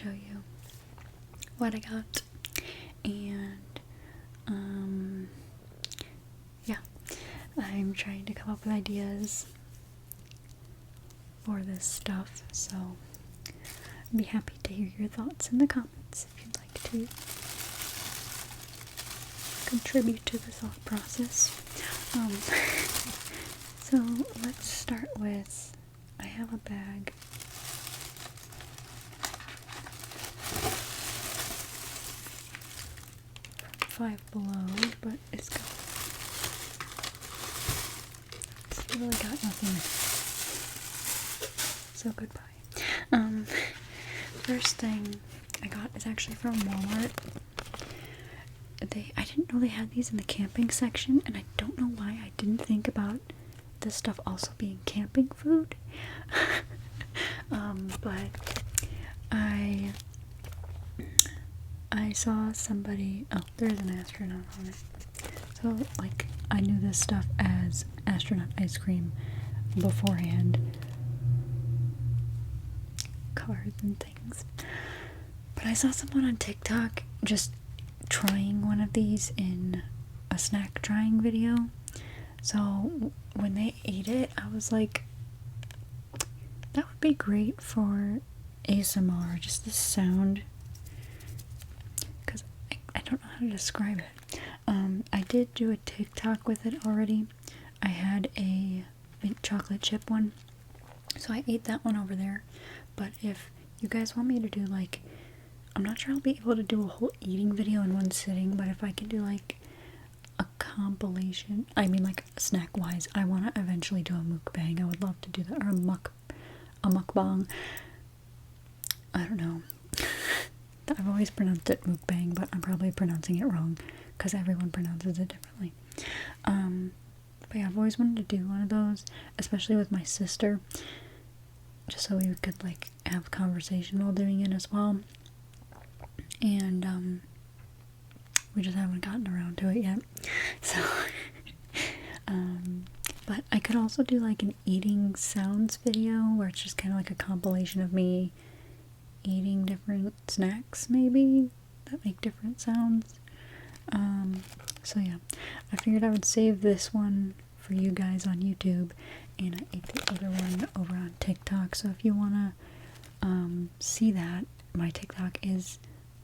show you what I got. And yeah, I'm trying to come up with ideas for this stuff, so I'd be happy to hear your thoughts in the comments if you'd like to contribute to the thought process. So let's start with, I have a bag. Five Below, but it's really got nothing. So goodbye. First thing I got is actually from Walmart. I didn't know they had these in the camping section, and I don't know why I didn't think about this stuff also being camping food. But I saw somebody, oh, there's an astronaut on it. So, like, I knew this stuff as astronaut ice cream beforehand. Cars and things. But I saw someone on TikTok just trying one of these in a snack trying video. So, when they ate it, I was like, that would be great for ASMR, just the sound. Because I don't know how to describe it. I did do a TikTok with it already. I had a mint chocolate chip one, so I ate that one over there. But if you guys want me to do, like, I'm not sure I'll be able to do a whole eating video in one sitting, but if I can do, like, a compilation, I mean, like, snack-wise, I want to eventually do a mukbang. I would love to do that, or a mukbang. I don't know. I've always pronounced it mukbang, but I'm probably pronouncing it wrong, because everyone pronounces it differently. But yeah, I've always wanted to do one of those, especially with my sister, just so we could, like, have conversation while doing it as well. And we just haven't gotten around to it yet. So but I could also do, like, an eating sounds video where it's just kind of like a compilation of me eating different snacks, maybe, that make different sounds. So yeah, I figured I would save this one for you guys on YouTube, and I ate the other one over on TikTok. So if you want to see that, my TikTok is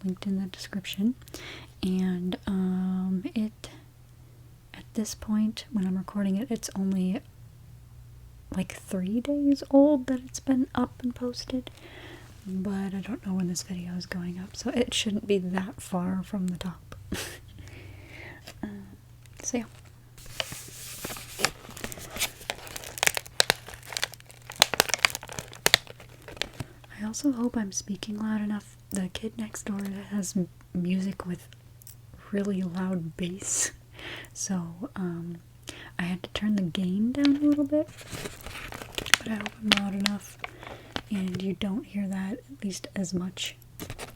linked in the description. And at this point, when I'm recording it, it's only like 3 days old that it's been up and posted, but I don't know when this video is going up, so it shouldn't be that far from the top. So yeah. I also hope I'm speaking loud enough. The kid next door has music with really loud bass, so I had to turn the gain down a little bit, but I hope I'm loud enough and you don't hear that at least as much.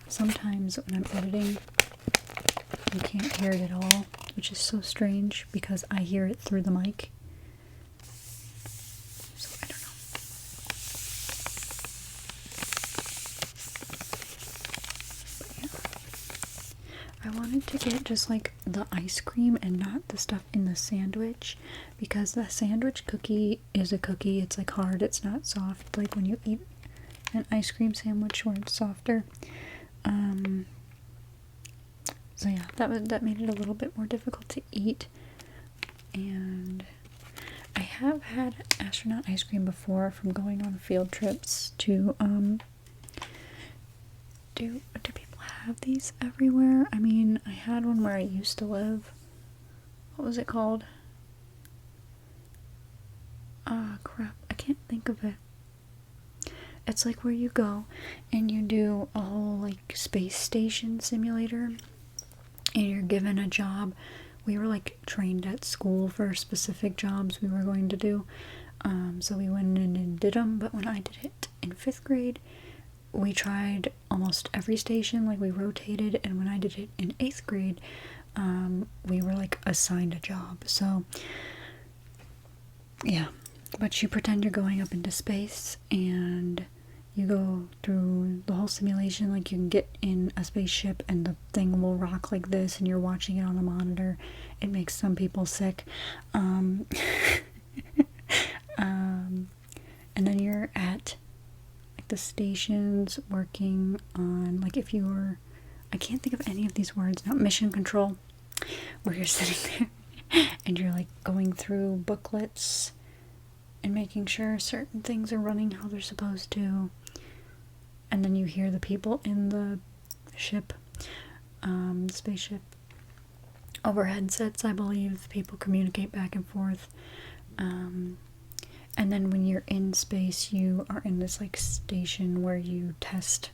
Sometimes when I'm editing, you can't hear it at all, which is so strange because I hear it through the mic. So I don't know. But yeah. I wanted to get just like the ice cream and not the stuff in the sandwich, because the sandwich cookie is a cookie. It's like hard, it's not soft like when you eat an ice cream sandwich where it's softer. So yeah, that made it a little bit more difficult to eat. And I have had astronaut ice cream before from going on field trips to do people have these everywhere? I mean, I had one where I used to live. What was it called? Ah, crap, I can't think of it. It's like where you go and you do a whole like space station simulator, and you're given a job. We were like trained at school for specific jobs we were going to do, so we went in and did them. But when I did it in 5th grade, we tried almost every station, like we rotated. And when I did it in 8th grade, we were like assigned a job. So yeah, but you pretend you're going up into space, and you go through the whole simulation, like you can get in a spaceship and the thing will rock like this and you're watching it on a monitor. It makes some people sick. And then you're at like the stations working on, like, if you were, I can't think of any of these words now, mission control, where you're sitting there and you're like going through booklets and making sure certain things are running how they're supposed to. And then you hear the people in the ship, spaceship, over headsets, I believe. People communicate back and forth. And then when you're in space, you are in this like station where you test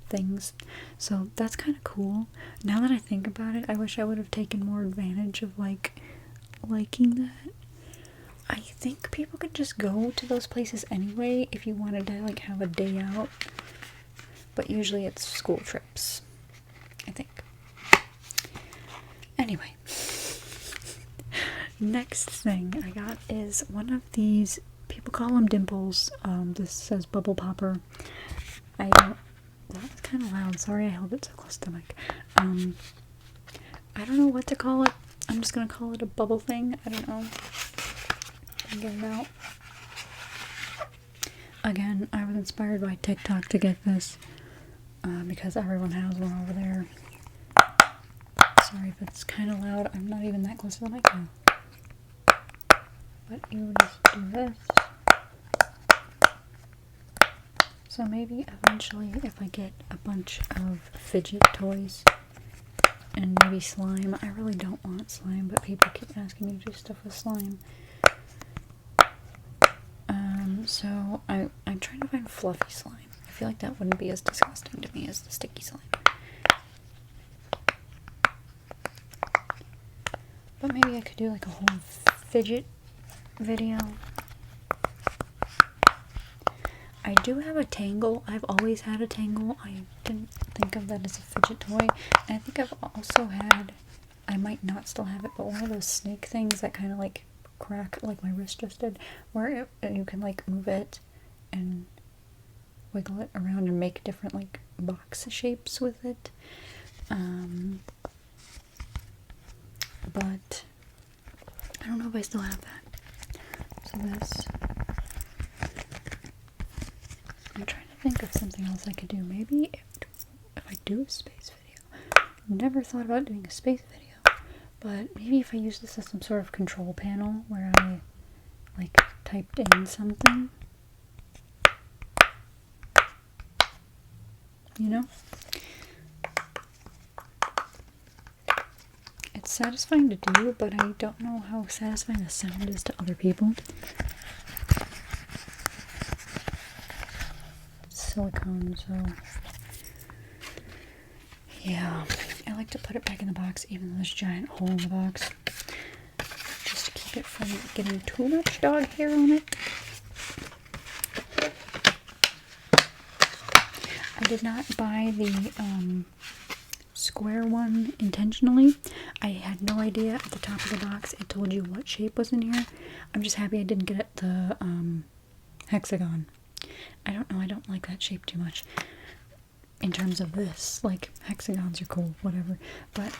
things. So that's kind of cool. Now that I think about it, I wish I would have taken more advantage of like liking that. I think people could just go to those places anyway if you wanted to like have a day out. But usually it's school trips, I think. Anyway. Next thing I got is one of these, people call them dimples. This says bubble popper. That was kind of loud. Sorry, I held it so close to the mic. I don't know what to call it. I'm just gonna call it a bubble thing. I don't know. Get it out. Again, I was inspired by TikTok to get this because everyone has one over there. Sorry if it's kind of loud. I'm not even that close to the mic now. But you just do this. So maybe eventually if I get a bunch of fidget toys and maybe slime. I really don't want slime, but people keep asking me to do stuff with slime. So I'm trying to find fluffy slime. I feel like that wouldn't be as disgusting to me as the sticky slime. But maybe I could do like a whole fidget video. I do have a Tangle. I've always had a Tangle. I didn't think of that as a fidget toy. And I think I've also had, I might not still have it, but one of those snake things that kind of like crack, like my wrist just did, where you can like move it and wiggle it around and make different like box shapes with it. But I don't know if I still have that. So this, I'm trying to think of something else I could do. Maybe if I do a space video. Never thought about doing a space video. But maybe if I use this as some sort of control panel where I like typed in something. You know? It's satisfying to do, but I don't know how satisfying the sound is to other people. It's silicone, so yeah. I like to put it back in the box, even though there's a giant hole in the box, just to keep it from getting too much dog hair on it. I did not buy the square one intentionally. I had no idea at the top of the box it told you what shape was in here. I'm just happy I didn't get it the hexagon. I don't know, I don't like that shape too much. In terms of this, like, hexagons are cool, whatever, but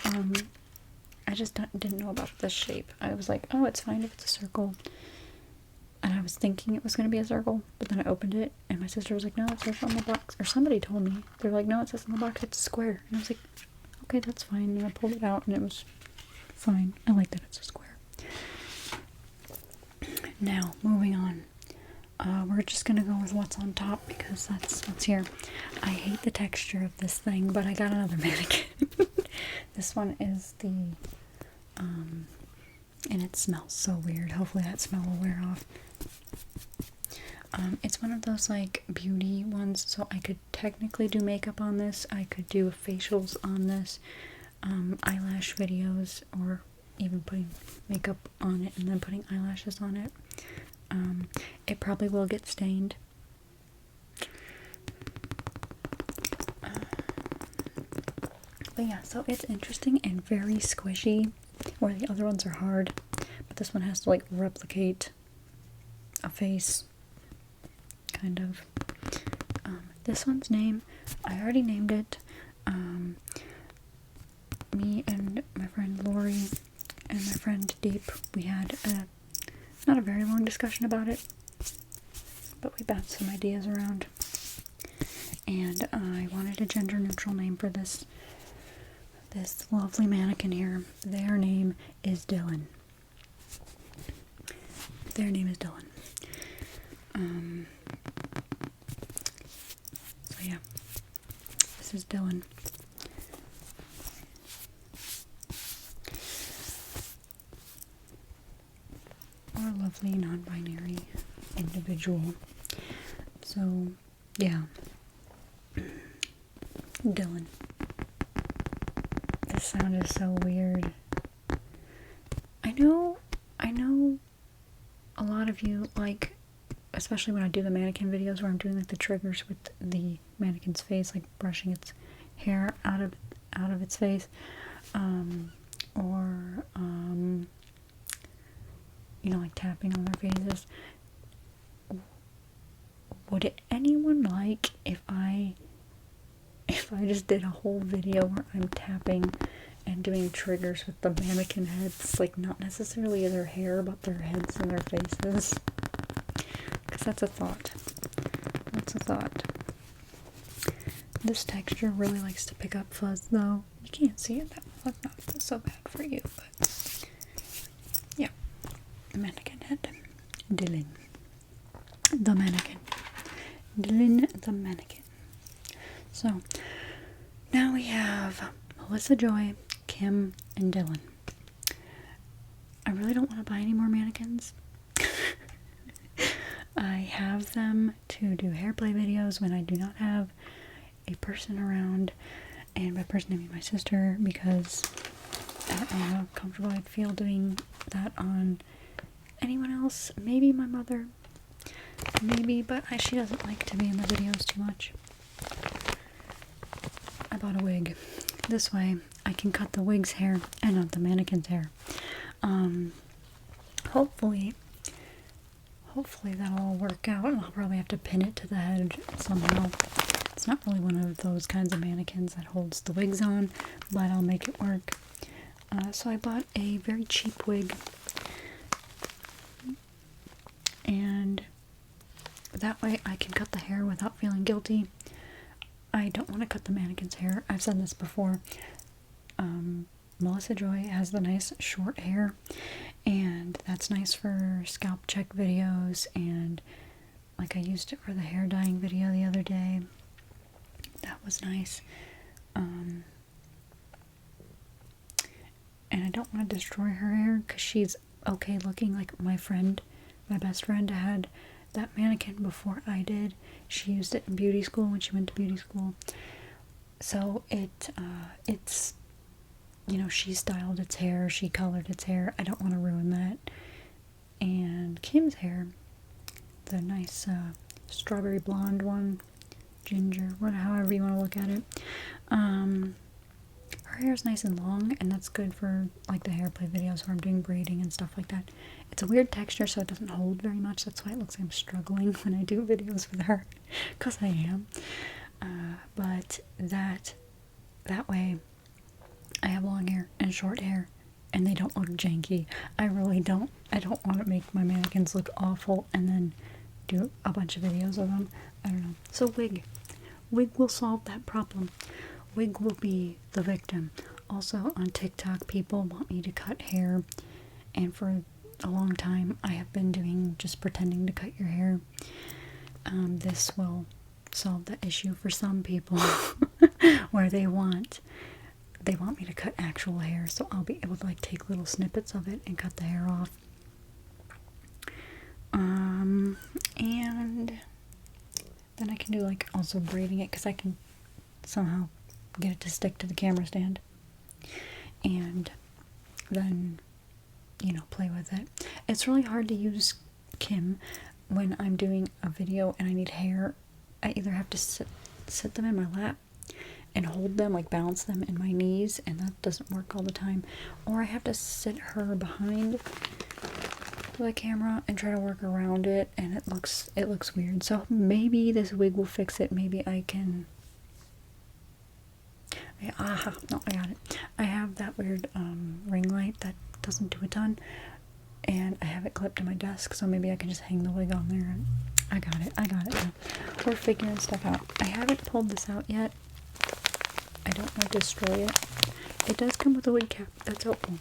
I just didn't know about this shape. I was like, oh, it's fine if it's a circle, and I was thinking it was going to be a circle, but then I opened it, and my sister was like, no, it says on the box, or somebody told me, they're like, no, it says on the box it's a square, and I was like, okay, that's fine, and I pulled it out, and it was fine. I like that it's a square. Now, moving on. We're just gonna go with what's on top because that's what's here. I hate the texture of this thing, but I got another mannequin. This one is the, and it smells so weird. Hopefully that smell will wear off. It's one of those like beauty ones, so I could technically do makeup on this. I could do facials on this, eyelash videos, or even putting makeup on it and then putting eyelashes on it. It probably will get stained. But yeah, so it's interesting and very squishy, where the other ones are hard. But this one has to like replicate a face, kind of. this one's name, I already named it. Me and my friend Lori and my friend Deep, we had not a very long discussion about it, but we bounced some ideas around. And I wanted a gender neutral name for this lovely mannequin here. Their name is Dylan. Their name is Dylan. So yeah, this is Dylan. Our lovely non-binary individual. So yeah, Dylan. This sound is so weird. I know a lot of you like, especially when I do the mannequin videos where I'm doing like the triggers with the mannequin's face, like brushing its hair out of its face, or you know, like tapping on their faces. Would anyone like if I just did a whole video where I'm tapping and doing triggers with the mannequin heads, like not necessarily their hair, but their heads and their faces? Because that's a thought. That's a thought. This texture really likes to pick up fuzz, though. You can't see it that well. That's not so bad for you, but yeah. Mannequin head. Dylan. The mannequin. Dylan the mannequin. So, now we have Melissa Joy, Kim, and Dylan. I really don't want to buy any more mannequins. I have them to do hair play videos when I do not have a person around, and by person I mean my sister, because I don't know how comfortable I'd feel doing that on anyone else. Maybe my mother. Maybe, but she doesn't like to be in the videos too much. I bought a wig. This way I can cut the wig's hair and not the mannequin's hair. Hopefully that'll all work out, and I'll probably have to pin it to the head somehow. It's not really one of those kinds of mannequins that holds the wigs on, but I'll make it work. So I bought a very cheap wig, and that way I can cut the hair without feeling guilty. I don't want to cut the mannequin's hair. I've said this before. Melissa Joy has the nice short hair, and that's nice for scalp check videos, and like I used it for the hair dyeing video the other day. That was nice. And I don't want to destroy her hair because she's okay looking. Like my best friend had that mannequin before I did. She used it in beauty school when she went to beauty school. So it's, you know, she styled its hair, she colored its hair. I don't want to ruin that. And Kim's hair, the nice strawberry blonde one, ginger, however you want to look at it. Her hair is nice and long, and that's good for like the hair play videos where I'm doing braiding and stuff like that. It's a weird texture, so it doesn't hold very much. That's why it looks like I'm struggling when I do videos with her, because I am. But that way, I have long hair and short hair, and they don't look janky. I really don't. I don't want to make my mannequins look awful and then do a bunch of videos of them. I don't know. So wig will solve that problem. Wig will be the victim. Also on TikTok, people want me to cut hair, and for a long time I have been doing just pretending to cut your hair. This will solve the issue for some people where they want me to cut actual hair, so I'll be able to like take little snippets of it and cut the hair off. And then I can do like also braiding it, because I can somehow get it to stick to the camera stand, and then, you know, play with it. It's really hard to use Kim when I'm doing a video and I need hair. I either have to sit them in my lap and hold them, like balance them in my knees, and that doesn't work all the time, or I have to sit her behind the camera and try to work around it, and it looks weird. So maybe this wig will fix it. Maybe I can. No, I got it. I have that weird ring light that doesn't do a ton, and I have it clipped to my desk, so maybe I can just hang the wig on there. And I got it now. We're figuring stuff out. I haven't pulled this out yet. I don't want to destroy it. It does come with a wig cap. That's helpful.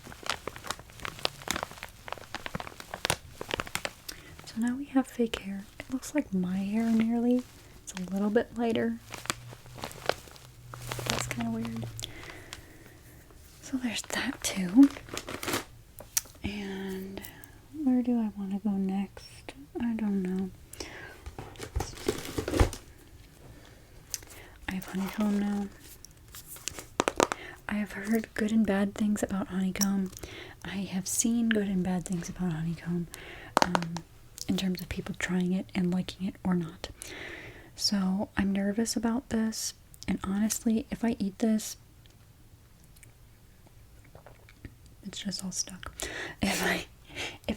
So now we have fake hair. It looks like my hair nearly. It's a little bit lighter. That's kind of weird. So there's that too. And where do I want to go next? I don't know. I have Honeycomb now. I have heard good and bad things about Honeycomb. I have seen good and bad things about Honeycomb, in terms of people trying it and liking it or not. So I'm nervous about this, and honestly, if I eat this, it's just all stuck. If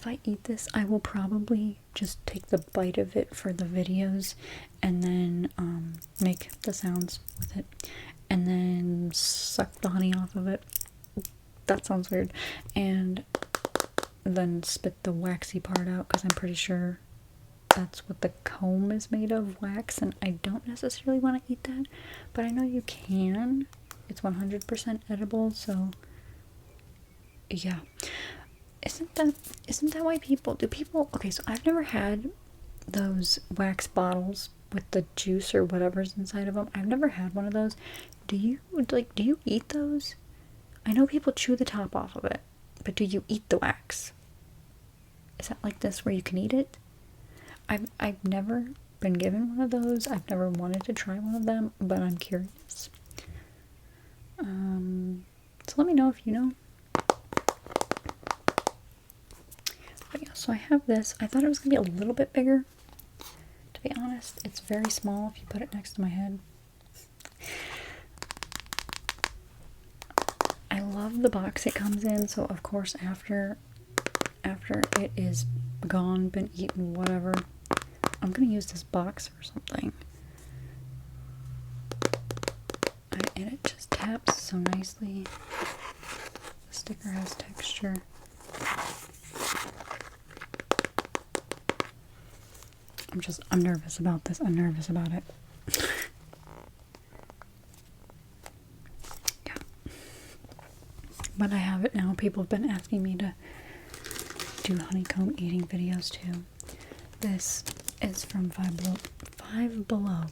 I eat this, I will probably just take the bite of it for the videos, and then make the sounds with it, and then suck the honey off of it. That sounds weird. And then spit the waxy part out, because I'm pretty sure that's what the comb is made of, wax, and I don't necessarily want to eat that, but I know you can. It's 100% edible, so yeah. Isn't that why people, okay, so I've never had those wax bottles with the juice or whatever's inside of them. I've never had one of those. Do you eat those? I know people chew the top off of it, but do you eat the wax? Is that like this where you can eat it? I've never been given one of those. I've never wanted to try one of them, but I'm curious. So let me know if you know. But yeah, so I have this. I thought it was gonna be a little bit bigger. To be honest, it's very small if you put it next to my head. I love the box it comes in, so of course after it is gone, been eaten, whatever, I'm gonna use this box for something. And it just taps so nicely. The sticker has texture. I'm nervous about this. I'm nervous about it. Yeah. But I have it now. People have been asking me to do honeycomb eating videos too. This is from Five Below.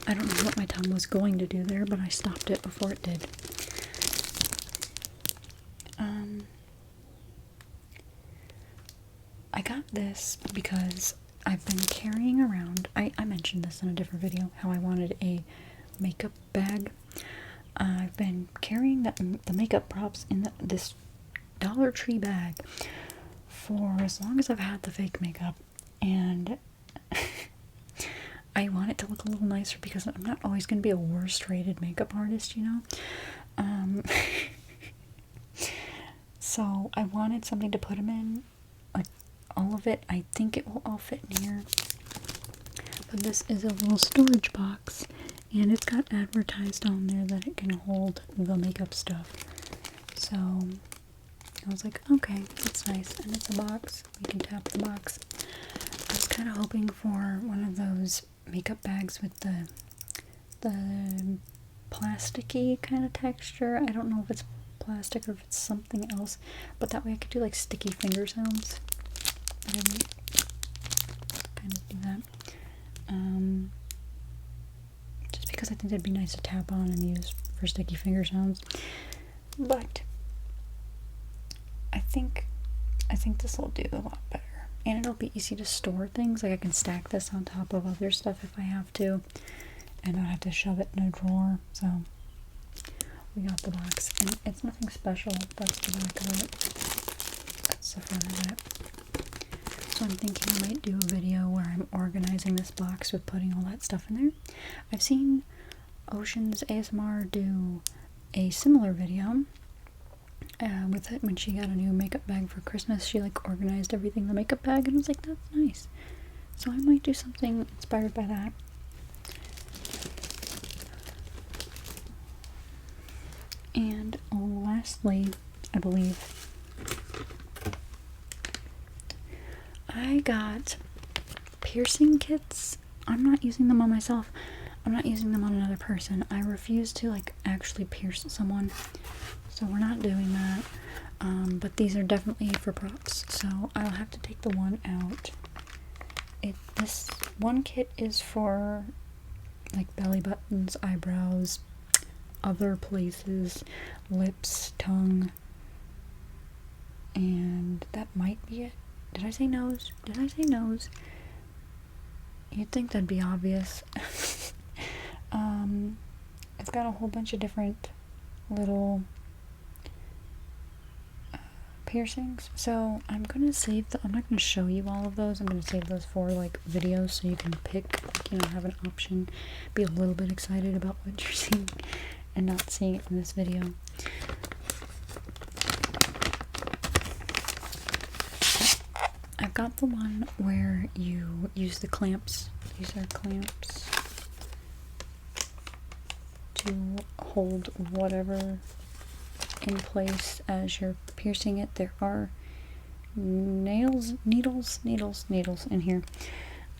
I don't know what my tongue was going to do there, but I stopped it before it did. I got this because I've been carrying around, I mentioned this in a different video, how I wanted a makeup bag. I've been carrying the makeup props in this Dollar Tree bag for as long as I've had the fake makeup, and I want it to look a little nicer because I'm not always going to be a worst rated makeup artist, you know. So I wanted something to put them in, like all of it. I think it will all fit in here, but this is a little storage box, and it's got advertised on there that it can hold the makeup stuff. So I was like, okay, that's nice, and it's a box. We can tap the box. I was kind of hoping for one of those makeup bags with the plasticky kind of texture. I don't know if it's plastic or if it's something else, but that way I could do like sticky finger sounds. I didn't kind of do that. Just because I think that'd be nice to tap on and use for sticky finger sounds. But I think this will do a lot better. And it'll be easy to store things. Like I can stack this on top of other stuff if I have to, and not have to shove it in a drawer. So we got the box, and it's nothing special. That's the back of it. That's the front of it. So I'm thinking I might do a video where I'm organizing this box with putting all that stuff in there. I've seen Ocean's ASMR do a similar video with it when she got a new makeup bag for Christmas. She like organized everything in the makeup bag, and I was like, that's nice. So I might do something inspired by that. And lastly, I believe, I got piercing kits. I'm not using them on myself. I'm not using them on another person. I refuse to like actually pierce someone, so we're not doing that. But these are definitely for props, so I'll have to take the one out. This one kit is for like belly buttons, eyebrows, other places, lips, tongue, and that might be it. Did I say nose? Did I say nose? You'd think that'd be obvious. It's got a whole bunch of different little piercings, so I'm gonna save I'm not gonna show you all of those. I'm gonna save those for like videos, so you can pick, like, you know, have an option, be a little bit excited about what you're seeing and not seeing it in this video. I've got the one where you use the clamps. These are clamps to hold whatever in place as you're piercing it. There are needles in here,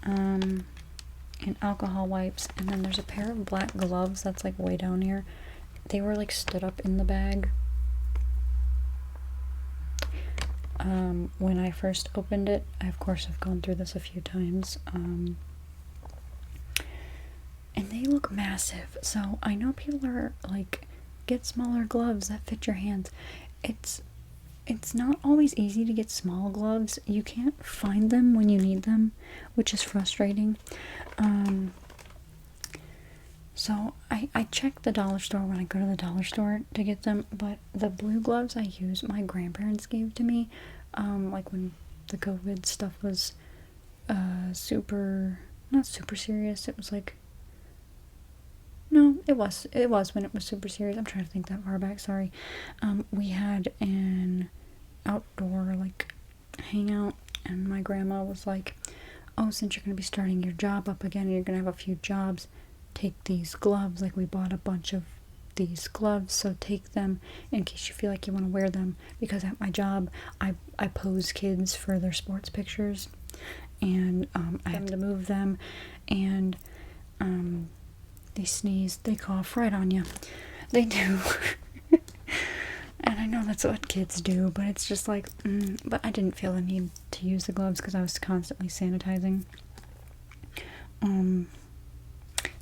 and alcohol wipes, and then there's a pair of black gloves that's like way down here. They were like stood up in the bag when I first opened it. I of course have gone through this a few times, and they look massive. So I know people are like, get smaller gloves that fit your hands. It's not always easy to get small gloves. You can't find them when you need them, which is frustrating. So I check the dollar store when I go to the dollar store to get them, but the blue gloves I use, my grandparents gave to me, like when the COVID stuff was not super serious. It was like, no, it was when it was super serious. I'm trying to think that far back, sorry. We had an outdoor like hangout, and my grandma was like, oh, since you're gonna be starting your job up again and you're gonna have a few jobs, take these gloves. Like, we bought a bunch of these gloves, so take them in case you feel like you want to wear them, because at my job I pose kids for their sports pictures, and I have to move them, and they sneeze, they cough right on you. They do. And I know that's what kids do, but it's just like, but I didn't feel the need to use the gloves because I was constantly sanitizing.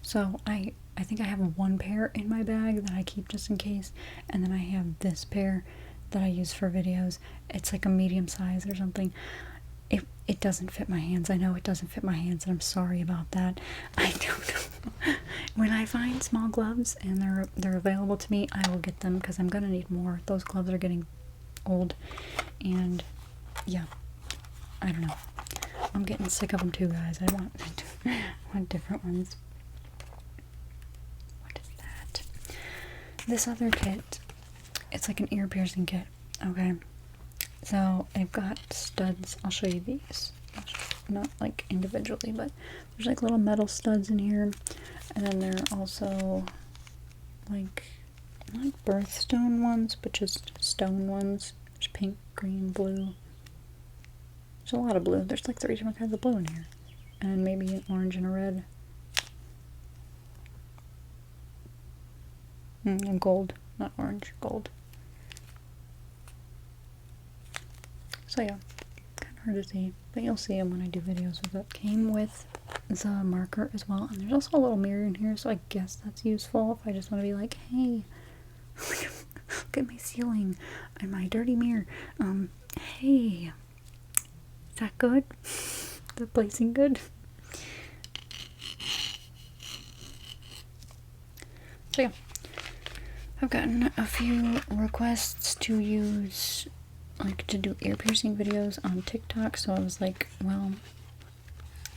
So I think I have one pair in my bag that I keep just in case, and then I have this pair that I use for videos. It's like a medium size or something. It doesn't fit my hands. I know it doesn't fit my hands, and I'm sorry about that. I don't know. When I find small gloves and they're available to me, I will get them because I'm gonna need more. Those gloves are getting old, and yeah, I don't know. I'm getting sick of them too, guys. I want different ones. What is that? This other kit, it's like an ear piercing kit. Okay. So I've got studs. I'll show you these. Not like individually, but there's like little metal studs in here. And then there are also like, not birthstone ones, but just stone ones. There's pink, green, blue. There's a lot of blue. There's like 3 different kinds of blue in here. And maybe an orange and a red. And gold. Not orange, gold. So yeah, kind of hard to see, but you'll see them when I do videos with it. Came with the marker as well, and there's also a little mirror in here, so I guess that's useful if I just want to be like, hey, look at my ceiling and my dirty mirror. Hey, is that good? Is that placing good? So yeah, I've gotten a few requests to use, like, to do ear piercing videos on TikTok, so I was like, well,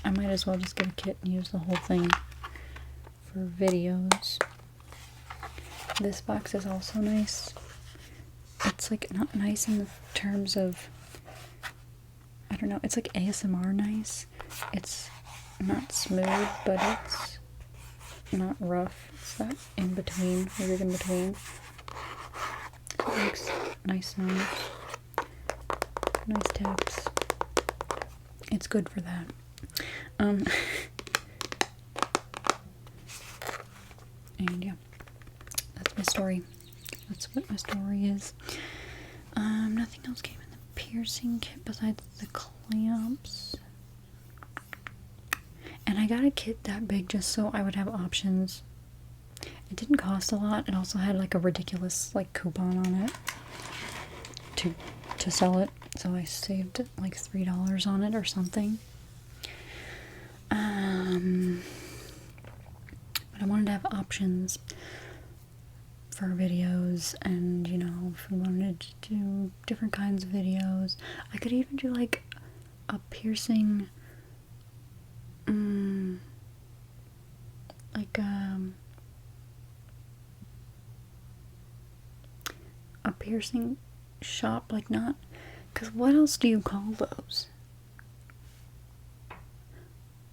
I might as well just get a kit and use the whole thing for videos. This box is also nice. it's like not nice in the terms of, I don't know, it's like ASMR nice. It's not smooth, but it's not rough. It's that in between, weird in between. It makes nice sounds, nice taps. It's good for that. And yeah, that's my story. That's what my story is. Nothing else came in the piercing kit besides the clamps. And I got a kit that big just so I would have options. It didn't cost a lot. It also had like a ridiculous like coupon on it to sell it. So I saved like $3 on it or something. But I wanted to have options for videos, and you know, if we wanted to do different kinds of videos, I could even do like a piercing, like a piercing shop, like not, because what else do you call those?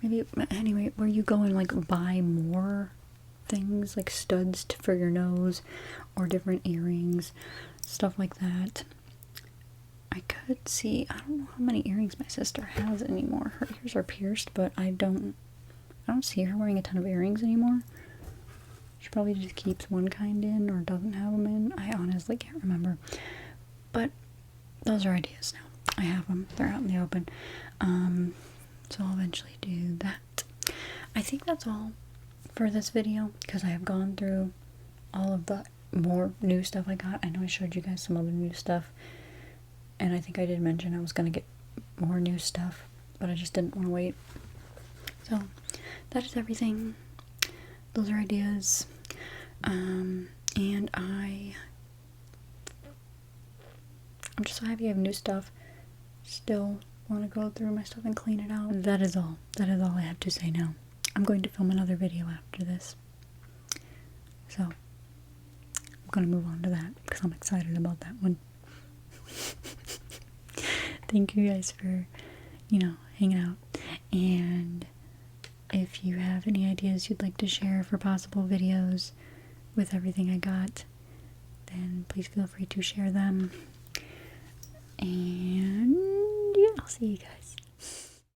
Maybe, anyway, where you go and like buy more things, like studs for your nose, or different earrings, stuff like that. I could see, I don't know how many earrings my sister has anymore. Her ears are pierced, but I don't see her wearing a ton of earrings anymore. She probably just keeps one kind in or doesn't have them in. I honestly can't remember. But those are ideas now. I have them. They're out in the open. So I'll eventually do that. I think that's all for this video, because I have gone through all of the more new stuff I got. I know I showed you guys some other new stuff, and I think I did mention I was going to get more new stuff, but I just didn't want to wait. So that is everything. Those are ideas. And I'm just so happy I have new stuff. Still want to go through my stuff and clean it out. That is all. That is all I have to say now. I'm going to film another video after this. So I'm going to move on to that because I'm excited about that one. Thank you guys for, you know, hanging out. And if you have any ideas you'd like to share for possible videos with everything I got, then please feel free to share them. And yeah, I'll see you guys.